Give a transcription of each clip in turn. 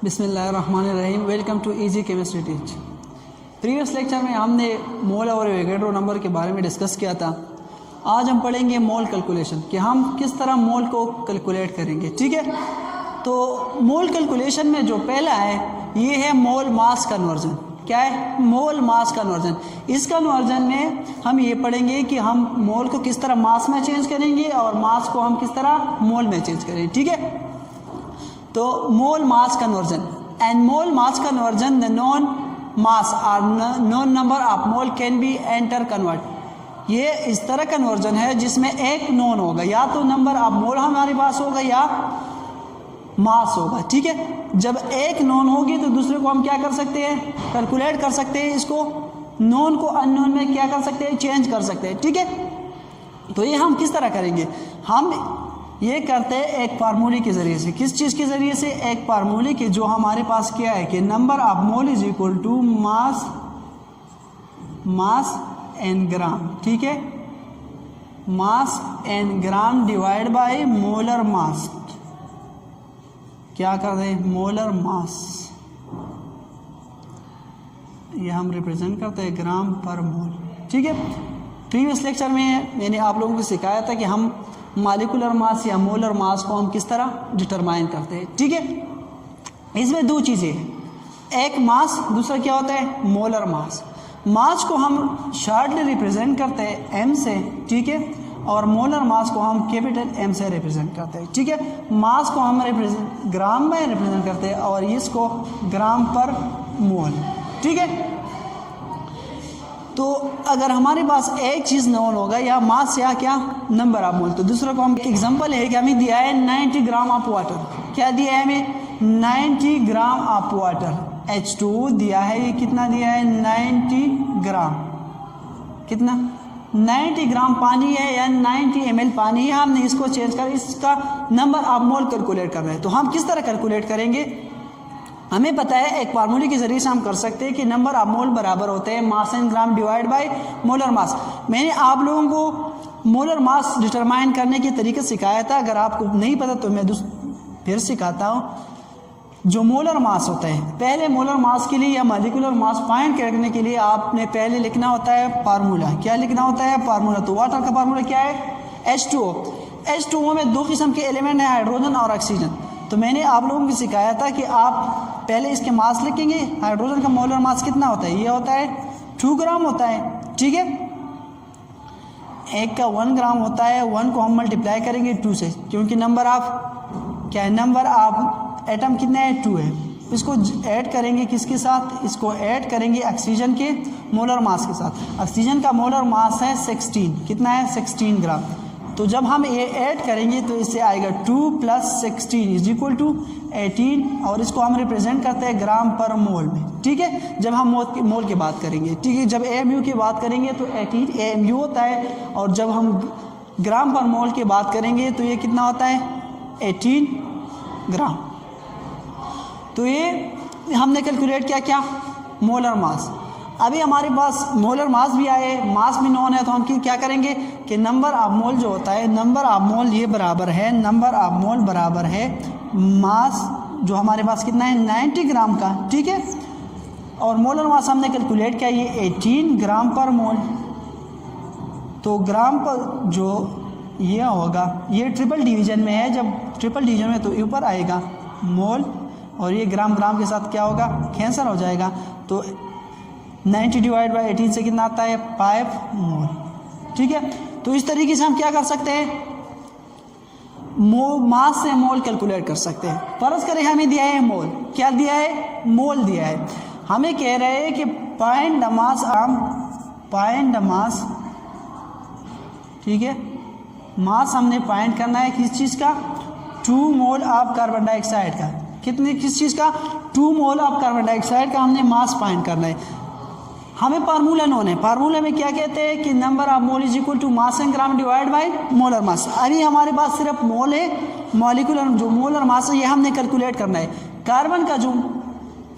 बिस्मिल्लाहिर्रहमानिर्रहीम। Welcome to easy chemistry teach. Previous lecture में हमने मोल और एवोगैड्रो नंबर के बारे में डिस्कस किया था। आज हम पढ़ेंगे मोल कैलकुलेशन कि हम किस तरह मोल को कैलकुलेट करेंगे। ठीक है, तो मोल कैलकुलेशन में जो पहला है ये है मोल मास कन्वर्जन। क्या है? मोल मास कन्वर्जन। इस कन्वर्जन में हम ये पढ़ेंगे कि हम मोल को किस तरह मास में चेंज करेंगे और मास को हम किस तरह मोल में चेंज करेंगे। ठीक है, तो mole mass conversion and mole mass conversion the known mass और known number of mole can be interconvert. ये इस तरह कन्वर्जन है जिसमें एक नॉन होगा, या तो नंबर ऑफ मोल हमारे पास होगा या मास होगा। ठीक है, जब एक नॉन होगी तो दूसरे को हम क्या कर सकते हैं? कैलकुलेट कर सकते हैं। इसको नॉन को अननोन में क्या कर सकते हैं? चेंज कर सकते हैं। ठीक है, तो ये हम किस तरह करेंगे? हम ये करते हैं एक फार्मूले के ज़रिए से। किस चीज़ के ज़रिए से? एक फार्मूले के जो हमारे पास क्या है कि number of mole is equal to mass in gram. ठीक है, mass in gram divide by molar mass. क्या कर रहे हैं? Molar mass. ये हम रिप्रेजेंट करते हैं ग्राम पर मोल। ठीक है, प्रीवियस लेक्चर में मैंने आप लोगों को सिखाया था कि हम मॉलिक्यूलर मास या मोलर मास को हम किस तरह डिटरमाइन करते हैं। ठीक है, इसमें दो चीज़ें हैं, एक मास, दूसरा क्या होता है? Molar mass. मास को हम शॉर्टली रिप्रेजेंट करते हैं एम से। ठीक है, और मोलर मास को हम कैपिटल एम से रिप्रेजेंट करते हैं। ठीक है, मास को हम ग्राम में रिप्रेजेंट करते हैं और इसको ग्राम पर मोल। ठीक है, तो अगर हमारे पास एक चीज़ नोन होगा या मास या क्या नंबर ऑफ मोल, तो दूसरा को हम एग्जांपल है कि हमें दिया है 90 ग्राम ऑफ वाटर। क्या दिया है हमें? 90 ग्राम ऑफ वाटर। H2 दिया है, ये कितना दिया है? 90 ग्राम। कितना? 90 ग्राम पानी है या 90 ml पानी है। हमने इसको चेंज कर इसका नंबर ऑफ मोल कैलकुलेट करना है। तो हम किस तरह कैलकुलेट करेंगे? हमें पता है एक फार्मूले के जरिए से हम कर सकते हैं कि नंबर ऑफ मोल बराबर होते हैं mass in gram divide by molar mass. मैंने आप लोगों को मोलर मास डिटरमाइन करने के तरीके सिखाया था। अगर आपको नहीं पता तो मैं फिर सिखाता हूँ। जो मोलर मास होता है, पहले मोलर मास के लिए या मॉलिक्यूलर मास फाइंड करने के लिए आपने पहले लिखना होता है फार्मूला। क्या लिखना होता है? फार्मूला। तो वाटर का फार्मूला क्या है? H2O। H2O में दो किस्म के एलिमेंट हैं, हाइड्रोजन और ऑक्सीजन। तो मैंने आप लोगों को सिखाया था कि आप पहले इसके मास लिखेंगे। हाइड्रोजन का मोलर मास कितना होता है? ये होता है 2 ग्राम होता है। ठीक है, एक का 1 ग्राम होता है। 1 को हम मल्टीप्लाई करेंगे 2 से, क्योंकि नंबर ऑफ क्या है? नंबर ऑफ एटम कितना है? 2 है। इसको ऐड करेंगे किसके साथ? इसको ऐड करेंगे ऑक्सीजन के मोलर मास के साथ। ऑक्सीजन का मोलर मास है 16। कितना है? 16 ग्राम। तो जब हम ये ऐड करेंगे तो इससे आएगा 2 + 16 इज इक्वल टू 18, और इसको हम रिप्रेजेंट करते हैं ग्राम पर मोल में। ठीक है, जब हम मोल की बात करेंगे। ठीक है, जब AMU की बात करेंगे तो 18 AMU होता है, और जब हम ग्राम पर मोल की बात करेंगे तो ये कितना होता है? 18 ग्राम। तो ये हमने कैलकुलेट किया क्या? Molar mass. अभी हमारे पास मोलर मास भी आए, मास भी नॉन है, तो हम क्या करेंगे कि नंबर ऑफ मोल जो होता है, नंबर ऑफ मोल ये बराबर है, नंबर ऑफ मोल बराबर है मास जो हमारे पास कितना है? 90 ग्राम का। ठीक है, और मोलर मास हमने कैलकुलेट किया ये 18 ग्राम पर मोल। तो ग्राम पर जो ये होगा, ये ट्रिपल डिवीजन में है। जब ट्रिपल डिवीजन में तो ऊपर आएगा मोल, और ये ग्राम ग्राम के साथ क्या होगा? कैंसिल हो जाएगा। तो 90 डिवाइड बाई 18 से कितना आता है? 5 मोल। ठीक है, तो इस तरीके से हम क्या कर सकते हैं? मास से मोल कैलकुलेट कर सकते हैं। फर्ज करें हमें दिया है मोल। क्या दिया है? मोल दिया है। हमें कह रहे हैं कि फाइंड द मास। ठीक है, मास हमने फाइंड करना है किस चीज़ का? 2 मोल ऑफ कार्बन डाइऑक्साइड का। किस चीज़ का? 2 मोल ऑफ कार्बन डाइऑक्साइड का हमने मास फाइंड करना है। हमें फार्मूला नोन है। फार्मूला में क्या कहते हैं कि number of mole is equal to mass in gram divide by molar mass. अभी हमारे पास सिर्फ मोल है, मॉलिक्यूलर जो मोलर मास है ये हमने कैलकुलेट करना है। कार्बन का जो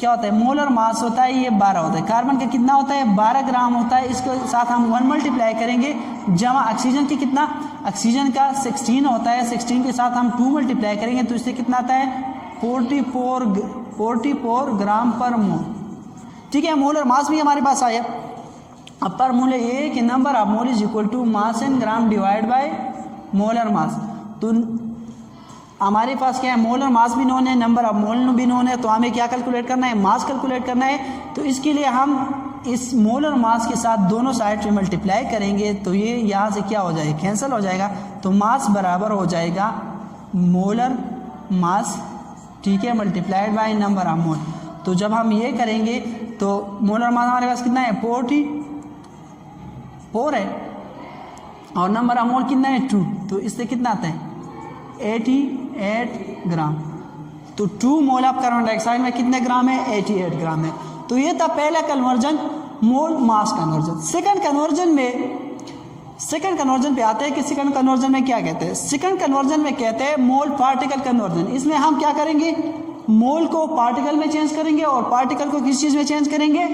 क्या होता है? मोलर मास होता है ये 12 होता है। कार्बन का कितना होता है? 12 ग्राम होता है। इसके साथ हम 1 मल्टीप्लाई करेंगे, जमा ऑक्सीजन की कितना? ऑक्सीजन का 16 होता है। 16 के साथ हम 2 मल्टीप्लाई करेंगे तो इससे कितना आता है? 44 ग्राम पर मोल। ठीक है, मोलर मास भी हमारे पास आया। अब पर मोल ये कि number of mole is equal to mass in gram divide by molar mass. तो हमारे पास क्या है, मोलर मास भी नोन है, नंबर ऑफ मोल भी नोन है, तो हमें क्या कैलकुलेट करना है, मास कैलकुलेट करना है। तो इसके लिए हम इस मोलर मास के साथ दोनों साइड पे मल्टीप्लाई करेंगे, तो ये यहाँ से क्या हो जाएगा, कैंसिल हो जाएगा। तो मास बराबर हो जाएगा मोलर मास, ठीक है, मल्टीप्लाइड बाय नंबर ऑफ मोल। तो जब हम ये करेंगे तो मोलर मास हमारे पास कितना है, 44 है, और नंबर ऑफ मोल कितना है, 2। तो इससे कितना आता है, 88 ग्राम। तो 2 मोल ऑफ कार्बन डाइऑक्साइड में कितने ग्राम है, 88 ग्राम है। तो ये था पहला कन्वर्जन, मोल मास कन्वर्जन। सेकंड कन्वर्जन पे आते हैं कि सेकंड कन्वर्जन में क्या कहते हैं। सेकंड कन्वर्जन में कहते हैं मोल पार्टिकल कन्वर्जन। इसमें हम क्या करेंगे, मोल को पार्टिकल में चेंज करेंगे और पार्टिकल को किस चीज में चेंज करेंगे,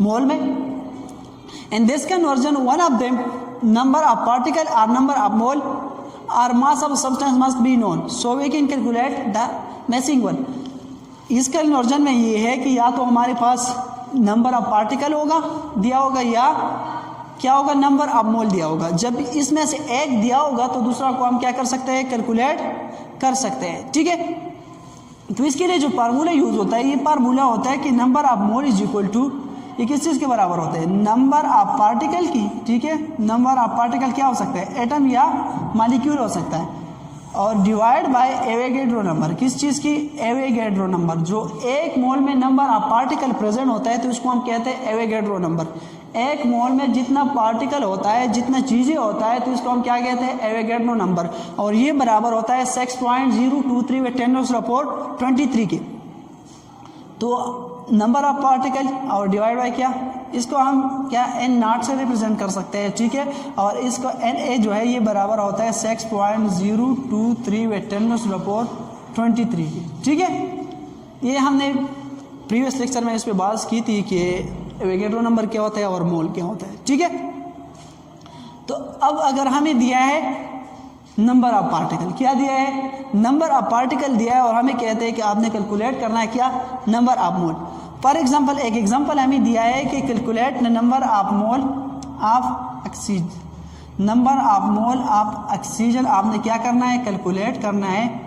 मोल में। In this conversion one of them number of particle और नंबर ऑफ मोल और mass of substance must be known, so we can calculate the missing one. इस कन्वर्जन में ये है कि या तो हमारे पास नंबर ऑफ पार्टिकल होगा दिया होगा, या क्या होगा, नंबर ऑफ मोल दिया होगा। जब इसमें से एक दिया होगा तो दूसरा को हम क्या कर सकते हैं, कैलकुलेट कर सकते हैं। ठीक है, तो इसके लिए जो फार्मूला यूज होता है, ये फार्मूला होता है कि number of mole is equal to, ये किस चीज़ के बराबर होता है, नंबर ऑफ पार्टिकल की। ठीक है, नंबर ऑफ पार्टिकल क्या हो सकता है, एटम या मॉलिक्यूल हो सकता है, और डिवाइड बाय एवोगैड्रो नंबर। किस चीज़ की, एवोगैड्रो नंबर। जो एक मोल में नंबर ऑफ पार्टिकल प्रेजेंट होता है तो उसको हम कहते हैं एवोगैड्रो नंबर। एक मोल में जितना पार्टिकल होता है, जितना चीज़ें होता है, तो इसको हम क्या कहते हैं, एवोगैड्रो नंबर। और ये बराबर होता है 6.023 व 10⁻23 के। तो नंबर ऑफ पार्टिकल और डिवाइड बाय क्या, इसको हम क्या n0 से रिप्रेजेंट कर सकते हैं। ठीक है, और इसको Na जो है ये बराबर होता है 6.023 व 10⁻23 के। ठीक है, ये हमने प्रीवियस लेक्चर में इस पे बात की थी कि एवोगैड्रो नंबर क्या होता है और मोल क्या होता है। ठीक है, तो अब अगर हमें दिया है नंबर ऑफ पार्टिकल, क्या दिया है, नंबर ऑफ पार्टिकल दिया है, और हमें कहते हैं कि आपने कैलकुलेट करना है क्या, number of mole. For example, एक एग्जांपल हमें दिया है कि calculate number of mole of oxygen. Number of mole of oxygen आपने क्या करना है, कैलकुलेट करना है।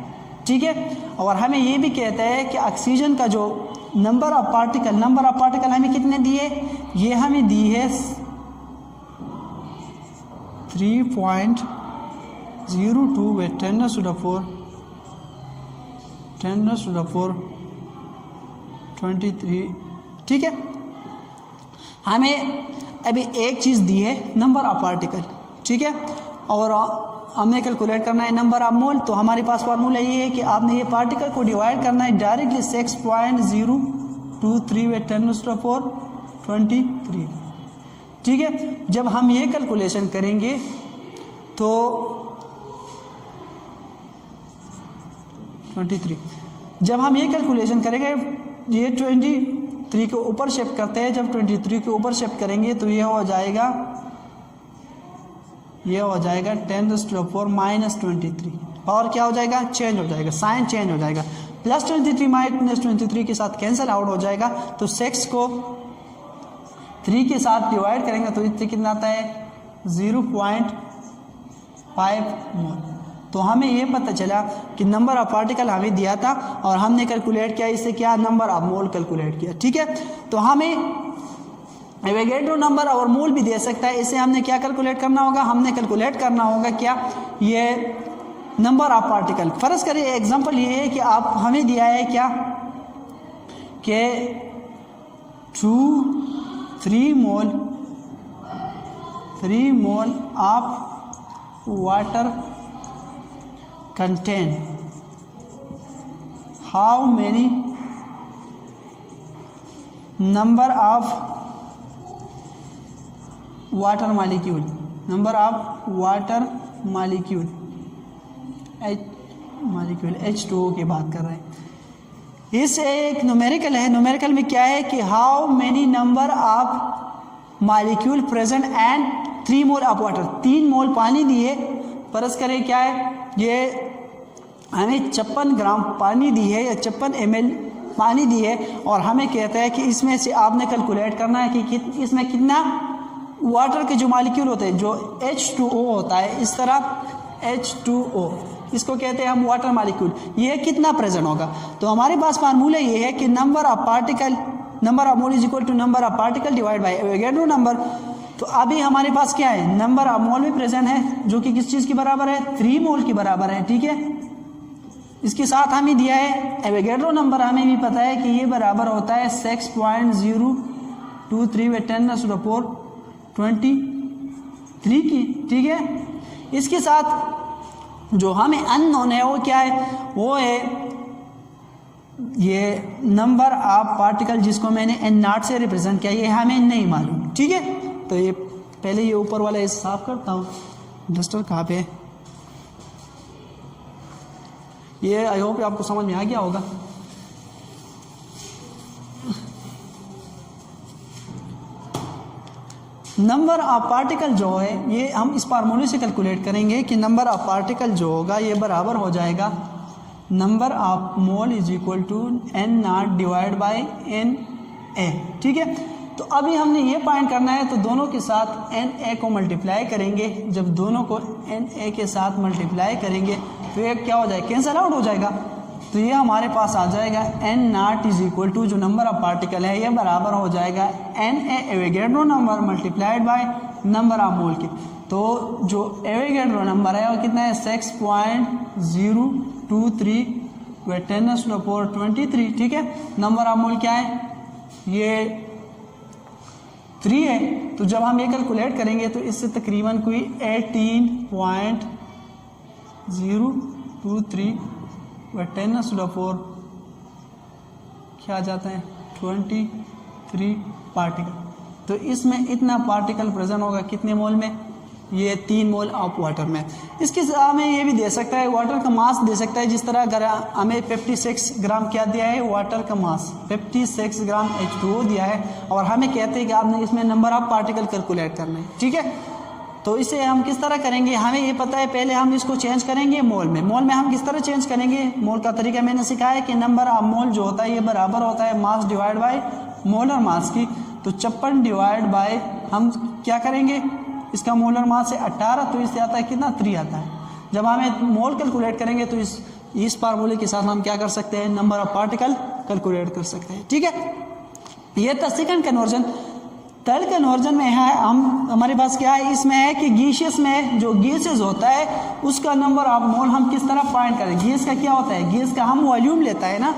ठीक है, और हमें ये भी कहते हैं कि ऑक्सीजन का जो नंबर ऑफ पार्टिकल हमें कितने दिए, ये हमें दी है 3.02 व 10⁻23। ठीक है, हमें अभी एक चीज़ दी है, नंबर ऑफ पार्टिकल। ठीक है, और हमने कैलकुलेट करना है नंबर ऑफ मोल। तो हमारे पास फार्मूला ये है कि आपने ये पार्टिकल को डिवाइड करना है डायरेक्टली 6.023 व 10⁻23। ठीक है, जब हम ये कैलकुलेशन करेंगे तो 23, जब हम ये कैलकुलेशन करेंगे, ये 23 के ऊपर शिफ्ट करते हैं, जब 23 के ऊपर शिफ्ट करेंगे तो ये हो जाएगा 10⁻⁻23। पावर क्या हो जाएगा, चेंज हो जाएगा, साइन चेंज हो जाएगा। +23 -23 के साथ कैंसिल आउट हो जाएगा। तो 6 को 3 के साथ डिवाइड करेंगे तो इससे कितना आता है, 0.5 मोल। तो हमें ये पता चला कि नंबर ऑफ पार्टिकल हमें दिया था और हमने कैलकुलेट किया, इससे क्या, नंबर ऑफ मोल कैलकुलेट किया। ठीक है, तो हमें एवोगैड्रो नंबर और मोल भी दे सकता है। इसे हमने क्या कैलकुलेट करना होगा, हमने कैलकुलेट करना होगा क्या, ये नंबर ऑफ पार्टिकल। फर्ज करिए एग्जांपल ये है कि आप हमें दिया है क्या कि 3 mole of water contain how many number of water molecule, number of water molecule H2O की बात कर रहे हैं। इस एक न्यूमेरिकल है, न्यूमेरिकल में क्या है कि how many number of molecule present and 3 mole of water, 3 मोल पानी दिए। फर्ज करें क्या है, ये हमें 56 ग्राम पानी दी है या 56 ml पानी दी है और हमें कहता है कि इसमें से आपने कैलकुलेट करना है कि इसमें कितना वाटर के जो मालिक्यूल होते हैं, जो H2O होता है, इस तरह H2O इसको कहते हैं हम वाटर मालिक्यूल, ये कितना प्रेजेंट होगा। तो हमारे पास फार्मूला ये है कि number of mole is equal to number of particle divide by Avogadro number. तो अभी हमारे पास क्या है, नंबर ऑफ मोल भी प्रेजेंट है जो कि किस चीज़ के बराबर है, 3 मोल के बराबर है। ठीक है, इसके साथ हमें दिया है एवोगैड्रो नंबर, हमें भी पता है कि ये बराबर होता है 6.023 × 10⁻23 की। ठीक है, इसके साथ जो हमें अननोन है वो क्या है, वो है ये नंबर ऑफ पार्टिकल जिसको मैंने n0 से रिप्रेजेंट किया, ये हमें नहीं मालूम। ठीक है, तो ये पहले ये ऊपर वाला इसे साफ करता हूँ। डस्टर कहाँ पे है, ये आई होप आपको समझ में आ गया होगा। नंबर ऑफ पार्टिकल जो है ये हम इस फार्मूले से कैलकुलेट करेंगे कि नंबर ऑफ पार्टिकल जो होगा ये बराबर हो जाएगा number of mole is equal to n0 divide by Na। ठीक है, तो अभी हमने ये फाइंड करना है, तो दोनों के साथ Na को मल्टीप्लाई करेंगे। जब दोनों को Na के साथ मल्टीप्लाई करेंगे तो ये क्या हो जाएगा, कैंसल आउट हो जाएगा। तो ये हमारे पास आ जाएगा n0 इज इक्वल टू जो नंबर ऑफ पार्टिकल है ये बराबर हो जाएगा Na Avogadro number multiplied by number of मोल के। तो जो एवोगैड्रो नंबर है वो कितना है, 6.023 × 10⁻23। ठीक है, नंबर ऑफ मोल क्या है, ये 3 है। तो जब हम ये कैलकुलेट करेंगे तो इससे तकरीबन कोई 18.023 × 10⁻4 क्या आ जाता है, 23 पार्टिकल। तो इसमें इतना पार्टिकल प्रेजेंट होगा कितने मोल में, ये 3 मोल ऑफ वाटर में। इसके साथ हमें ये भी दे सकता है, वाटर का मास दे सकता है। जिस तरह अगर हमें 56 ग्राम क्या दिया है, वाटर का मास 56 ग्राम H2O दिया है और हमें कहते हैं कि आपने इसमें नंबर ऑफ पार्टिकल कैलकुलेट करना है। ठीक है, तो इसे हम किस तरह करेंगे, हमें ये पता है, पहले हम इसको चेंज करेंगे मोल में। मोल में हम किस तरह चेंज करेंगे, मोल का तरीका मैंने सिखाया है कि नंबर ऑफ मोल जो होता है ये बराबर होता है मास डिवाइड बाय मोलर मास की। तो 56 डिवाइड बाय हम क्या करेंगे, इसका मोलर मास है 18, तो इससे आता है कितना, 3 आता है। जब हमें मोल कैलकुलेट करेंगे तो इस फार्मूले के साथ हम क्या कर सकते हैं, नंबर ऑफ पार्टिकल कैलकुलेट कर सकते हैं। ठीक है, ये था सेकंड कन्वर्जन। थर्ड कन्वर्जन में है हमारे पास क्या है, इसमें है कि गैसियस में जो गैसेस होता है उसका नंबर ऑफ मोल हम किस तरह फाइंड करें। गैस का क्या होता है, गैस का हम वॉल्यूम लेता है ना,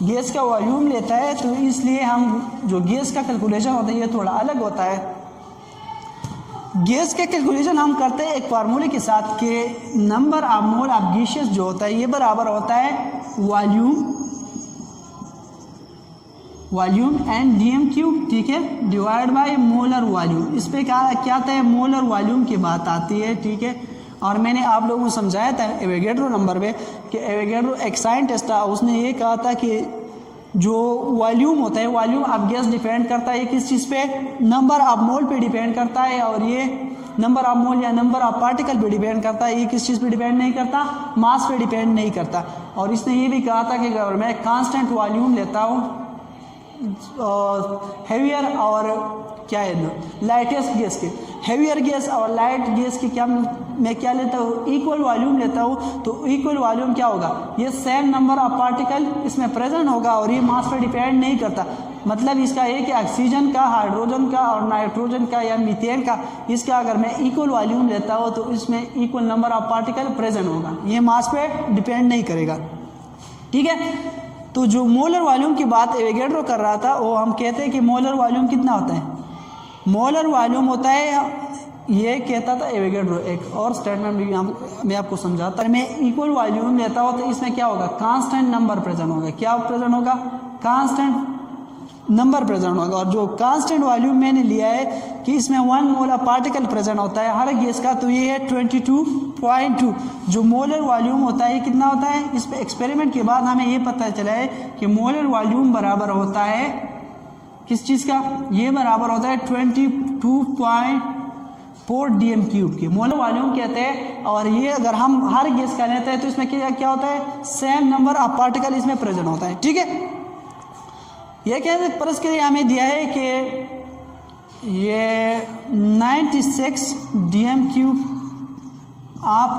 गैस का वॉल्यूम लेता है, तो इसलिए हम जो गैस का कैलकुलेशन होता है ये थोड़ा अलग होता है। गैस का कैलकुलेशन हम करते हैं एक फार्मूले के साथ कि number of mole of gases जो होता है ये बराबर होता है वॉल्यूम एंड dm³। ठीक है, डिवाइड बाय मोलर वॉल्यूम। इस पे क्या आता है, मोलर वॉल्यूम की बात आती है। ठीक है, और मैंने आप लोगों को समझाया था एवोगैड्रो नंबर में कि एवोगैड्रो एक साइंटिस्ट था, उसने ये कहा था कि जो वॉल्यूम होता है, वॉल्यूम ऑफ गैस डिपेंड करता है किस चीज़ पे, नंबर ऑफ मोल पे डिपेंड करता है, और ये नंबर ऑफ मोल या नंबर ऑफ पार्टिकल पे डिपेंड करता है, ये किस चीज़ पे डिपेंड नहीं करता, मास पे डिपेंड नहीं करता। और इसने ये भी कहा था कि अगर मैं कांस्टेंट वॉल्यूम लेता हूँ हेवियर और क्या है लाइटेस्ट गैस के, हेवियर गैस और लाइट गैस की क्या मैं क्या लेता हूँ, इक्वल वॉल्यूम लेता हूँ, तो इक्वल वॉल्यूम क्या होगा, ये सेम नंबर ऑफ पार्टिकल इसमें प्रेजेंट होगा और ये मास पर डिपेंड नहीं करता। मतलब इसका है कि ऑक्सीजन का, हाइड्रोजन का और नाइट्रोजन का या मीथेन का, इसका अगर मैं इक्वल वॉल्यूम लेता हूँ तो इसमें equal number of particle present होगा, ये मास पे डिपेंड नहीं करेगा। ठीक है, तो जो मोलर वॉल्यूम की बात एवोगैड्रो कर रहा था, वो हम कहते हैं कि मोलर वॉल्यूम कितना होता है, मोलर वॉल्यूम होता है, ये कहता था एवोगैड्रो। एक और स्टेटमेंट भी मैं आपको समझाता हूँ, मैं इक्वल वॉल्यूम लेता हूँ तो इसमें क्या होगा, कांस्टेंट नंबर प्रेजेंट होगा। क्या प्रेजेंट होगा, कांस्टेंट नंबर प्रेजेंट होगा। और जो कांस्टेंट वॉल्यूम मैंने लिया है कि इसमें 1 मोल ऑफ पार्टिकल प्रेजेंट होता है हर गैस का, तो ये है 22.2। जो मोलर वॉल्यूम होता है ये कितना होता है, इस पे एक्सपेरिमेंट के बाद हमें ये पता चला है कि मोलर वॉल्यूम बराबर होता है किस चीज़ का, ये बराबर होता है 22.2 4 DM क्यूब के मोलर वॉल्यूम कहते हैं। और ये अगर हम हर गैस का लेते हैं तो इसमें क्या होता है, सेम नंबर ऑफ पार्टिकल इसमें प्रेजेंट होता है। ठीक है, ये कहते हैं परस के लिए हमें दिया है कि ये 96 DM क्यूब ऑफ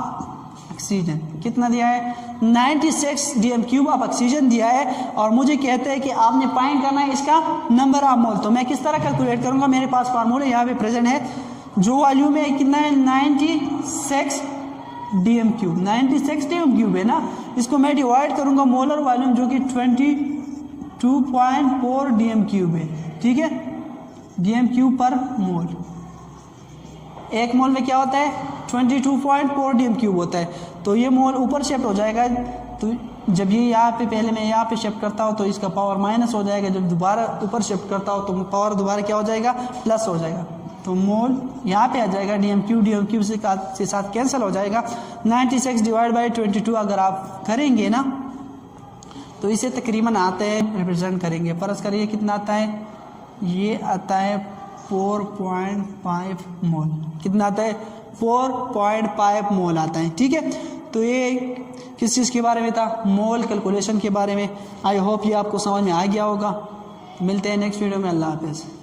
ऑक्सीजन, कितना दिया है, 96 DM क्यूब ऑफ ऑक्सीजन दिया है। और मुझे कहते हैं कि आपने फाइंड करना है इसका नंबर ऑफ मोल। तो मैं किस तरह कैलकुलेट करूंगा, मेरे पास फार्मूला यहाँ पे प्रेजेंट है, जो वॉल्यूम है कितना है, 96 DM क्यूब, 96 DM क्यूब है ना, इसको मैं डिवाइड करूंगा मोलर वॉल्यूम जो कि 22.4 DM क्यूब है। ठीक है, DM क्यूब पर मोल, एक मोल में क्या होता है, 22.4 DM क्यूब होता है। तो ये मोल ऊपर शिफ्ट हो जाएगा, तो जब ये यहाँ पे पहले मैं यहाँ पे शिफ्ट करता हूँ तो इसका पावर माइनस हो जाएगा, जब दोबारा ऊपर शिफ्ट करता हूँ तो पावर दोबारा क्या हो जाएगा, प्लस हो जाएगा। तो मोल यहाँ पे आ जाएगा, DM क्यूब से साथ कैंसिल हो जाएगा। 96 डिवाइड बाई 22 अगर आप करेंगे ना तो इसे तकरीबन आते हैं, रिप्रेजेंट करेंगे, फर्ज करिए कितना आता है, ये आता है 4.5 मोल, कितना आता है, 4.5 मोल आता है। ठीक है, तो ये किस चीज़ के बारे में था, मोल कैलकुलेशन के बारे में। आई होप ये आपको समझ में आ गया होगा। मिलते हैं नेक्स्ट वीडियो में, अल्लाह हाफिज़।